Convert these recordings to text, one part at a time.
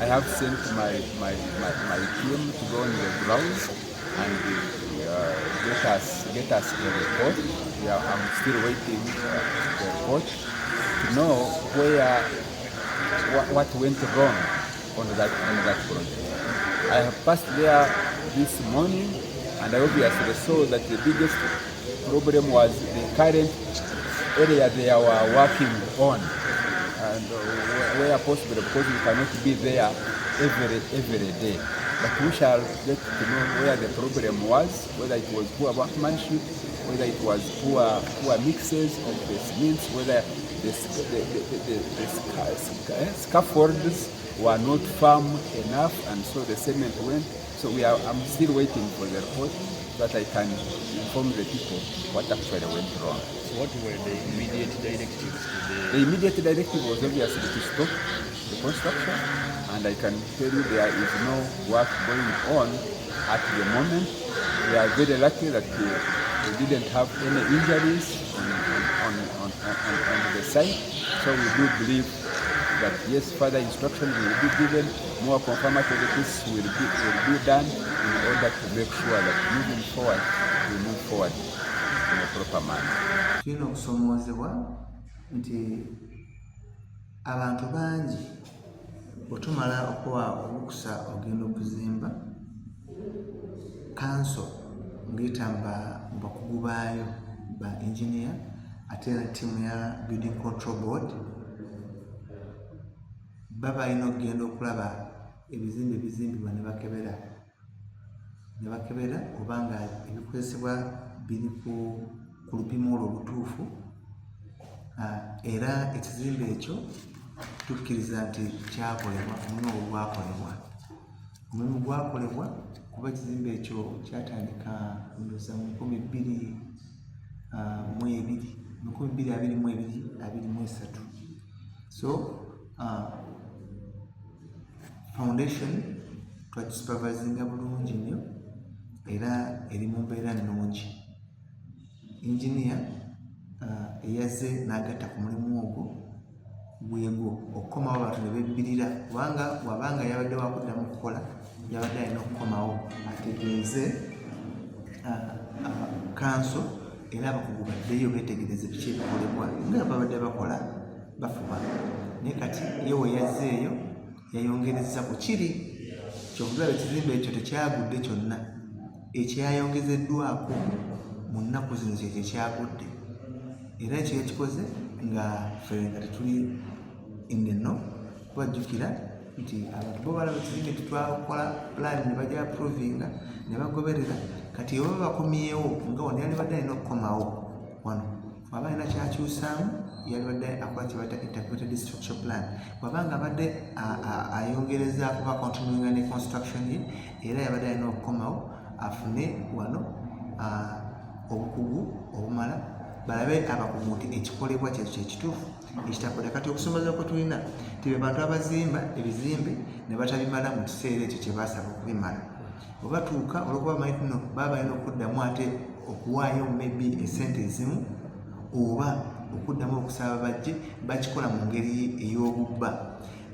have sent my team to go on the ground and get us the report. I'm still waiting the report to know what went wrong on that project. I have passed there this morning and I obviously saw that the biggest problem was the current area they were working on, and where possible, because we cannot be there every day. But we shall get to know where the problem was, whether it was poor workmanship, whether it was poor mixes of the cements, whether the scaffolds were not firm enough, and so the cement went. So I'm still waiting for the report so that I can inform the people what actually went wrong. So what were the immediate directives? The immediate directive was obviously to stop the construction, and I can tell you there is no work going on at the moment. We are very lucky that we didn't have any injuries on the site, so we do believe that yes, further instructions will be given, more confirmatory tests will be done in order to make sure that moving forward, we move forward in a proper manner. Tulina okusoomoozebwa nti abantu bangi bwetumala okuwa olukusa ogenda okuzimba, kanso ng'eyita mu bakugu baayo ba engineer ate na ttiimu ya building control board baba balina okugenda okulaba ebizimbe bizimbibwa ne bakebera oba nga ebikozesebwa biri ku lupimo olwo olutuufu, era ekizimbe ekyo tukkiriza nti kyakolebwa, omulimu gwakolebwa kuba ekizimbe ekyo kyatandika ndoza mu 2022-23. So foundation twagisupervisinga bulungi nnyo era eri mu mbeera nnungi. Engineer eyazze n'agatta ku mulimu ogwo gwegwo okukomawo abantu ne bebbirira, kubanga wabanga yabadde wakuddamu okukola yabadde alina okukomawo ategeeze kanso era abakugu baddeyo beetegereze biki ebikolebwa nga babadde bakola bafuba. Naye kati ye we yazzeeyo yayongereza ku kiri kyokugaba ekizimbe ekyo tekyagudde kyonna, ekyayongezeddwako mu nnaku zino kyekyo kyagudde, era ekyo yakikoze nga ffe nga tetuli inneno kubajjukira nti abantu bo balaba ekizimbe tetwakola plan ne bajja approvinga ne bagoberera kati oba bakomyewo nga wano yalibadde alina okukomawo wano waba alina kyakyusaamu yalibadde akola kyebayita interpreted structure plan wabanga abadde ayongereza kuba continuinga ne construction ye era yabadde alina okukomawo afune wano obukugu obumala balabe abakugu nti ekikolebwa kyekyo ekituufu ekitakola kati okusomeza kwe tulina tibe bantu abazimba ebizimbe ne batabimala mu kiseera ekyo kye baasaba okubimala obatuuka olwokuba bamanyi tuno baba balina okuddamu ate okuwaayo maybe esente ezimu oba okuddamu okusaba bajje bakikola mu ngeri ey'obubba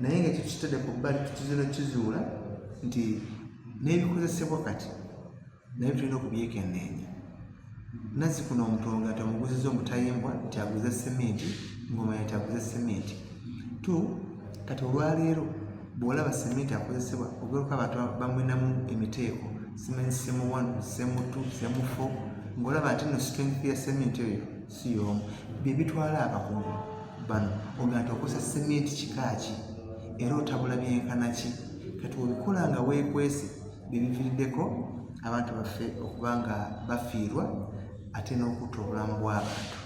naye nga ekyo kitadde ku bbali tutuzino kizuula nti n'ebikozesebwa kati naye tulina okubyekenneenya nazi kuno omutonga tamuguziza omutayimbwa nti aguza sementi ng'omanya nti aguza sementi kati olwaleero bw'olaba sementi akozesebwa ogeruka abantu bamwenamu emiteeko simanyi semu 1 semu 2 semu 4 ng'olaba nti no strength ya sementi eyo si y'omu bye bitwala abakugu bano ogenda nti okozesa sementi kikaaki era otabula byenkana ki kati obikola nga weekwese bye biviriddeko abantu baffe okuba nga bafiirwa ate n'okutta obulamu bw'abantu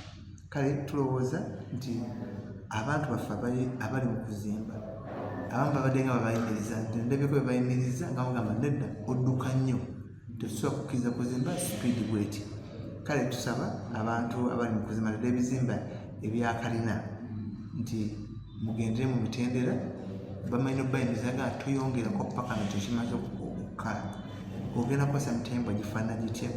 kale tulowooza nti abantu baffe abali mu kuzimba abamu babadde nga babayimiriza nti ndabyeko bebayimiriza nga mugamba nedda odduka nnyo tetusobola kukkiriza kuzimba speed bweti kale tusaba abantu abali mu kuzimba ddala ebizimba ebyakalina nti mugendere mu mitendera bamanyi nobayimiriza nga tuyongerako paka nakyo kimaze okukala ogenda kukozesa mitayimbwa gifaanana gitya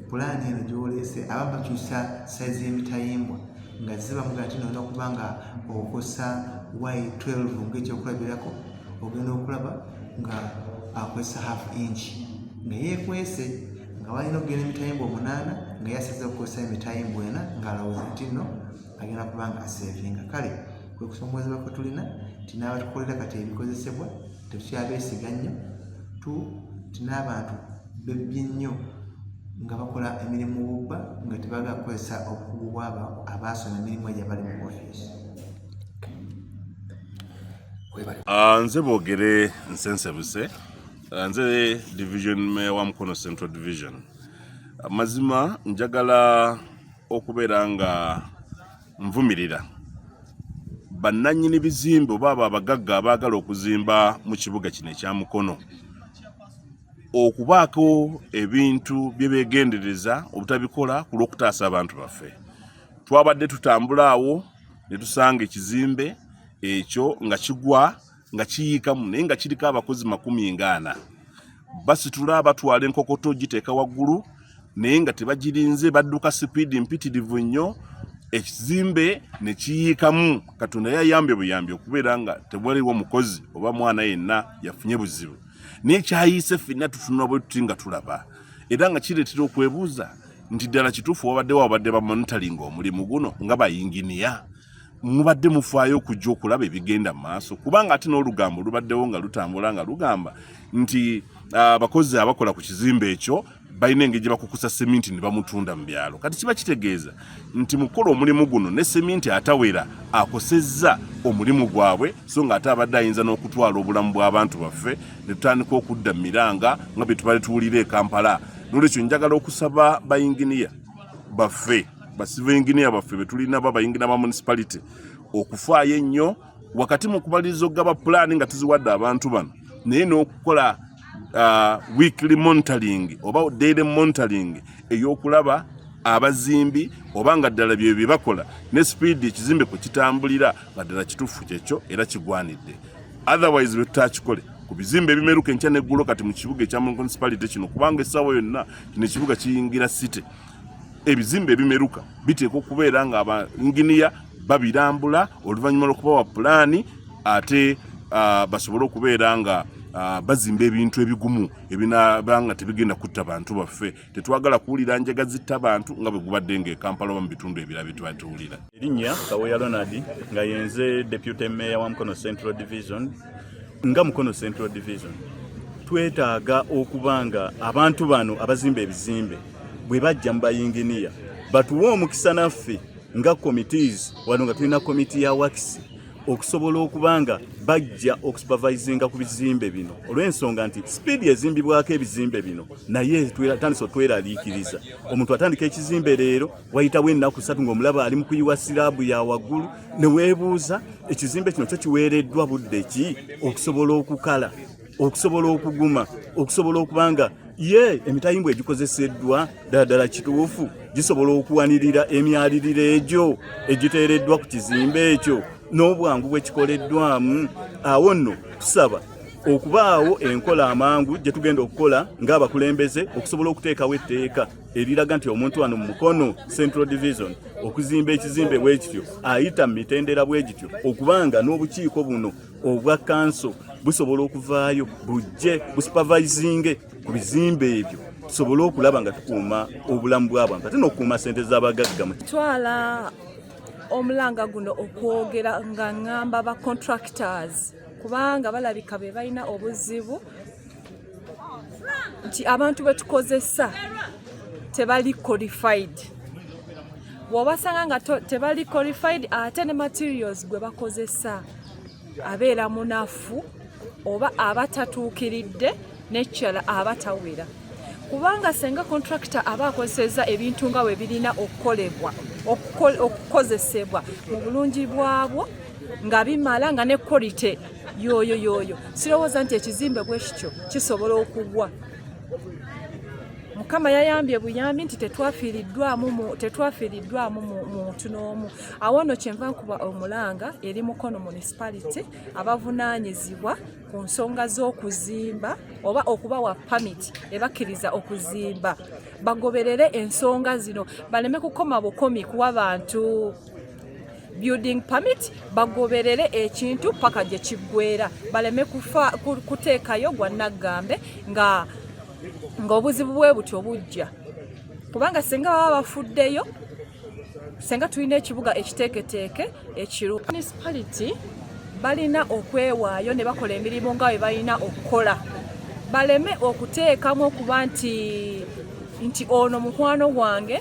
pulaani eno gy'oleese abamu bakyusa sayizi y'emitayimbwa nga ziba mugati nolina okuba nga okosa Y12 ng'ekyokulabirako ogenda okulaba nga akozesa half inch nga yeekwese nga walina okugenda emitayimbwa 8 nga yasaza okukozesa emitayimbwa 4 ng'alowooza nti nno agenda kuba nga asevinga kale kwe kusomozebwa kwe tulina nti n'abatukolera kati ebikozesebwa tetukyabeesiga nnyo ti n'abantu bebbye nnyo nga bakola emirimu bubba nga tebaagala kukozesa obukugu bwabo abaasoma emirimu egyo abali mu ofiisi. Nze boogere nsensebuse nze division mayor wa Mukono Central Division. Mazima njagala okubeera nga nvumirira bannannyini bizimbe oba abo abagagga abaagala okuzimba mu kibuga kino ekya Mukono okubaako ebintu bye beegendereza obutabikola ku lw'okutaasa abantu baffe. Twabadde tutambula awo ne tusanga ekizimbe ekyo nga kigwa nga kiyiikamu naye nga kiriko abakozi 40 basitula batwala enkokoto giteeka waggulu naye nga tebagirinze badduka sipiidi mpitirivu nnyo ekizimbe ne kiyiikamu. Katonda yayambye buyambi okubeera nga tewaliwo mukozi oba mwana yenna yafunye buzibu naye kyayiise ffenna tutunula bwe tuti nga tulaba era nga kireetera okwebuuza nti ddala kituufu wabadde bamonitalinga omulimu guno nga bayinginiya mubadde mufaayo okujja okulaba ebigenda mu maaso kubanga ate n'olugambo lubaddewo nga lutambula nga lugamba nti abakozi abakola ku kizimbe ekyo balina engeri gye bakukusa seminti ne bamutunda mu byalo. Kati kiba kitegeeza nti mukola omulimu guno ne seminti atawera akosezza omulimu gwabwe so nga ate abadde ayinza n'okutwala obulamu bw'abantu baffe ne tutandika okudda mu miranga nga bye tubale tuwulira e Kampala. N'olwekyo njagala okusaba bayinginiya baffe basiva inginiya baffe betulina babayingina ba municipality okufaayo ennyo wakati mu kubaliriza okugaba pulaani nga tuziwadde abantu bano naye n'okukola weekly monitoring oba daily monitoring ey'okulaba abazimbi oba nga ddala bye bakola ne speed ekizimbe kwe kitambulira nga ddala kituufu kyekyo era kigwanidde. Otherwise bwe tutakikole ku bizimbe ebimeruka enkya n'eggulo kati mu kibuga ekya municipality kino kubanga essaawa yonna kino ekibuga kiyingira city ebizimbe ebimeruka biteekwa okubeera nga abainginiya babirambula oluvannyuma lw'okubawa pulaani ate basobole okubeera nga bazimba ebintu ebigumu ebinaaba nga tebigenda kutta bantu baffe. Tetwagala kuwulira njega zitta bantu nga bwe gubadde nga e Kampala oba mu bitundu ebirala bye tuba tuwulira. Erinnya Kaweya Ronald nga yenze Deputy Mayor wa Mukono Central Division. Nga Mukono Central Division twetaaga okubanga abantu bano abazimba ebizimbe bwe bajja mu bayinginiya batuwa omukisa naffe nga committees wano nga tulina committee ya works okusobola okubanga bajja okusupervisinga ku bizimbe bino olw'ensonga nti speed ezimbibwako ebizimbe bino naye twatandise otweraliikiriza. Omuntu atandika ekizimbe leero wayitawo ennaku 3 ng'omulaba ali mu kuyiwa siraabu ya waggulu ne weebuuza ekizimbe kino kyo kiweereddwa budde ki okusobola okukala, okusobola okuguma, okusobola okubanga emitayimbwa egikozeseddwa ddala kituufu gisobola okuwanirira emyaliriro egyo egiteereddwa ku kizimbe ekyo n'obwangu bwekikoleddwamu. Awo nno tusaba okubaawo enkola amangu gye tugenda okukola ng'abakulembeze okusobola okuteekawo etteeka eriraga nti omuntu wano mu Mukono Central Division okuzimba ekizimbe bwe kityo ayita mu mitendera bwe gityo okubanga n'obukiiko buno obwa kanso busobola okuvaayo bujje busupervisinge ku bizimbe ebyo tusobole okulaba nga tukuuma obulamu bw'abantu ate n'okukuuma ssente z'abagagga. Twala omulanga guno okwogera nga ngamba ba contractors kubanga balabika be balina obuzibu nti abantu betukozesa tebali qualified. Bw'obasanga nga tebali qualified ate ne materials gwe bakozesa abeera munafu oba abatatuukiridde n'ekirala abatawera. Kubanga senga contractor aba akozeseza ebintu nga we birina okukolebwa okukozesebwa mu bulungi bwabwo nga bimala nga ne quality yoyo sirowooza nti ekizimbe bwe kityo kisobola okugwa. Mukama yayambye buyambi nti tetwafiiriddwamu muntu n'omu. Awo nno kyenva nkuba omulanga eri Mukono municipality abavunaanyizibwa ku nsonga z'okuzimba oba okubawa permit ebakkiriza okuzimba bagoberere ensonga zino baleme kukoma bukomi kuwa bantu building permit bagoberere ekintu paka gye kiggwera baleme kuteekayo gwa naggambe ng'obuzibu bwe butyo bujja kubanga senga baba bafuddeyo senga tulina ekibuga ekiteeketeeke ekiru. Municipality balina okwewaayo ne bakola emirimu nga bwe balina okukola baleme okuteekamu okuba nti ono mukwano gwange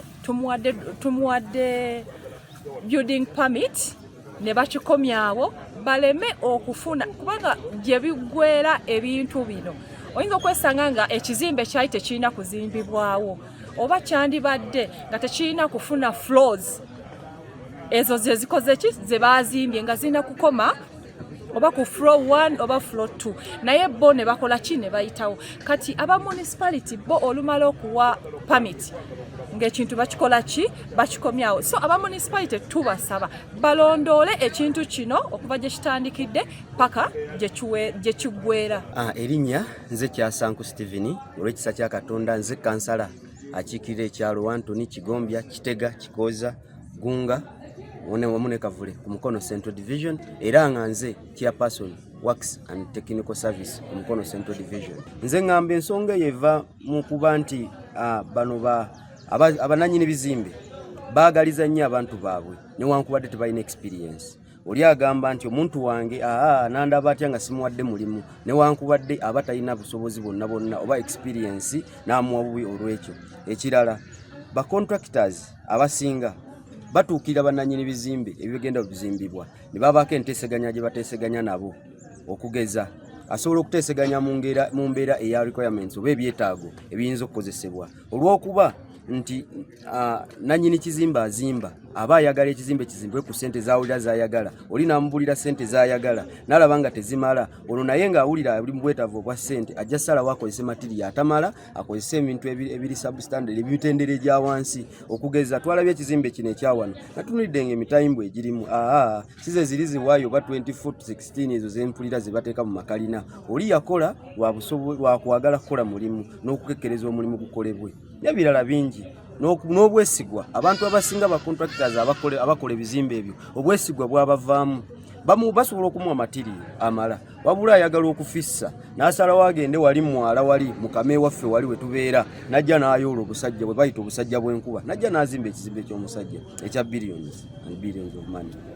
tumuwadde building permit ne bakikomyawo baleme okufuna kubanga gye biggwera ebintu bino oyinza okwesanga nga ekizimbe kyali tekirina kuzimbibwawo oba kyandibadde nga tekirina kufuna floors ezo ze zikoze ki ze bazimbye nga zirina kukoma oba ku floor 1 oba floor 2 naye bo ne bakola ki ne bayitawo. Kati aba municipality bo olumala okuwa permit ng'ekintu bakikola ki bakikomyawo. So aba municipality tubasaba balondoole ekintu kino okuva gye kitandikidde paka gye kiggwera. Erinnya nze Kyasanku Stephen olw'ekisa kya Katonda nze kansala akiikirira ekyalo Anthony Kigombya Kitega Kikoza Gunga Wone Kavule ku Mukono Central Division era nga nze chairperson Works and Technical Service ku Mukono Central Division. Nze ngamba ensonga yeva mu kuba nti bano abananyini bizimbe baagaliza nnyo abantu baabwe newankubadde tebalina experience. Oli agamba nti omuntu wange nandaba atya nga simuwadde mulimu newankubadde aba talina busobozi bonna oba experience n'amuwa bubi olw'ekyo. Ekirala ba contractors abasinga batuukira bananyini bizimbe ebigenda bizimbibwa ne babaako enteeseganya gye bateeseganya nabo okugeza asobola okuteeseganya mu mbeera eya requirements oba ebyetaago ebiyinza okukozesebwa olw'okuba nti nanyini kizimba azimba aba ayagala ekizimbe kizimbwe ku ssente zaawulira zayagala oli namubulira ssente zayagala n'alaba nga tezimala ono naye ng'awulira ali mu bwetaavu obwa ssente ajja ssalawo akozese matiriya atamala akozese ebintu ebiri substandard ebimitendera egya wansi okugeza twalabye ekizimbe kino ekyawano natunulidde ng'emitayimbwa egirimu size ziri ziwaayo oba 20 foot 16 ezo zempulira ze bateeka mu makalina oli yakola lwakwagala kukola mulimu n'okukekkereza omulimu gukolebwe n'ebirala bingi n'obwesigwa abantu abasinga ba contractors abakola ebizimbe ebyo obwesigwa bwabavaamu basobola okumuwa matiriyo amala wabula ayagala okufissa n'asalawo agende wali mwala wali mukame waffe wali wetubeera najja n'ayoola obusajja bwe bayita obusajja bw'enkuba najja n'azimba ekizimbe ky'omusajja ekya billions and billions of money.